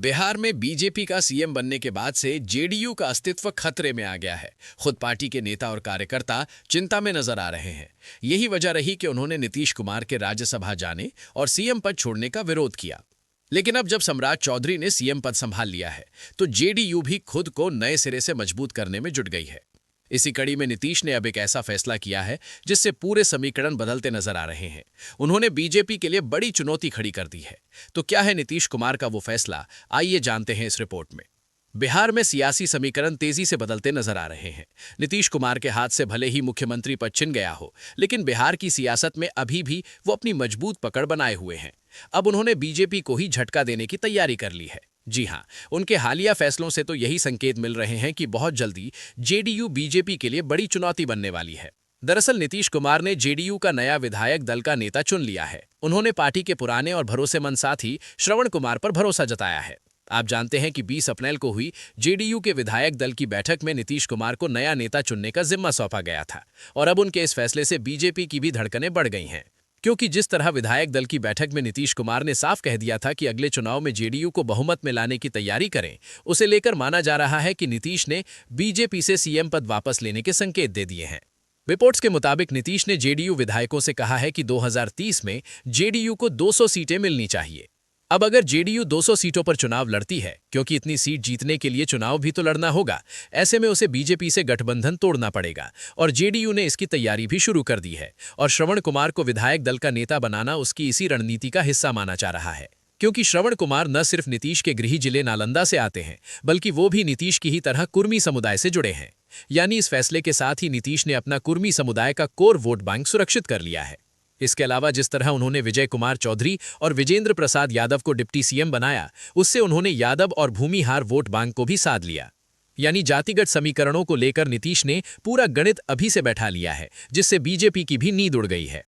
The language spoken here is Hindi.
बिहार में बीजेपी का सीएम बनने के बाद से जेडीयू का अस्तित्व खतरे में आ गया है। खुद पार्टी के नेता और कार्यकर्ता चिंता में नजर आ रहे हैं। यही वजह रही कि उन्होंने नीतीश कुमार के राज्यसभा जाने और सीएम पद छोड़ने का विरोध किया। लेकिन अब जब सम्राट चौधरी ने सीएम पद संभाल लिया है तो जेडीयू भी खुद को नए सिरे से मजबूत करने में जुट गई है। इसी कड़ी में नीतीश ने अब एक ऐसा फैसला किया है जिससे पूरे समीकरण बदलते नजर आ रहे हैं। उन्होंने बीजेपी के लिए बड़ी चुनौती खड़ी कर दी है। तो क्या है नीतीश कुमार का वो फैसला, आइए जानते हैं इस रिपोर्ट में। बिहार में सियासी समीकरण तेजी से बदलते नजर आ रहे हैं। नीतीश कुमार के हाथ से भले ही मुख्यमंत्री पद छिन गया हो, लेकिन बिहार की सियासत में अभी भी वो अपनी मजबूत पकड़ बनाए हुए हैं। अब उन्होंने बीजेपी को ही झटका देने की तैयारी कर ली है। जी हां, उनके हालिया फैसलों से तो यही संकेत मिल रहे हैं कि बहुत जल्दी जेडीयू बीजेपी के लिए बड़ी चुनौती बनने वाली है। दरअसल नीतीश कुमार ने जेडीयू का नया विधायक दल का नेता चुन लिया है। उन्होंने पार्टी के पुराने और भरोसेमंद साथी श्रवण कुमार पर भरोसा जताया है। आप जानते हैं कि 20 अप्रैल को हुई जेडीयू के विधायक दल की बैठक में नीतीश कुमार को नया नेता चुनने का जिम्मा सौंपा गया था और अब उनके इस फैसले से बीजेपी की भी धड़कनें बढ़ गई हैं। क्योंकि जिस तरह विधायक दल की बैठक में नीतीश कुमार ने साफ कह दिया था कि अगले चुनाव में जेडीयू को बहुमत में लाने की तैयारी करें, उसे लेकर माना जा रहा है कि नीतीश ने बीजेपी से सीएम पद वापस लेने के संकेत दे दिए हैं। रिपोर्ट्स के मुताबिक नीतीश ने जेडीयू विधायकों से कहा है कि 2030 में जेडीयू को 200 सीटें मिलनी चाहिए। अब अगर जेडीयू 200 सीटों पर चुनाव लड़ती है, क्योंकि इतनी सीट जीतने के लिए चुनाव भी तो लड़ना होगा, ऐसे में उसे बीजेपी से गठबंधन तोड़ना पड़ेगा और जेडीयू ने इसकी तैयारी भी शुरू कर दी है और श्रवण कुमार को विधायक दल का नेता बनाना उसकी इसी रणनीति का हिस्सा माना जा रहा है। क्योंकि श्रवण कुमार न सिर्फ नीतीश के गृह जिले नालंदा से आते हैं, बल्कि वो भी नीतीश की ही तरह कुर्मी समुदाय से जुड़े हैं। यानी इस फैसले के साथ ही नीतीश ने अपना कुर्मी समुदाय का कोर वोट बैंक सुरक्षित कर लिया है। इसके अलावा जिस तरह उन्होंने विजय कुमार चौधरी और विजेंद्र प्रसाद यादव को डिप्टी सीएम बनाया, उससे उन्होंने यादव और भूमिहार वोट बैंक को भी साध लिया। यानी जातिगत समीकरणों को लेकर नीतीश ने पूरा गणित अभी से बैठा लिया है, जिससे बीजेपी की भी नींद उड़ गई है।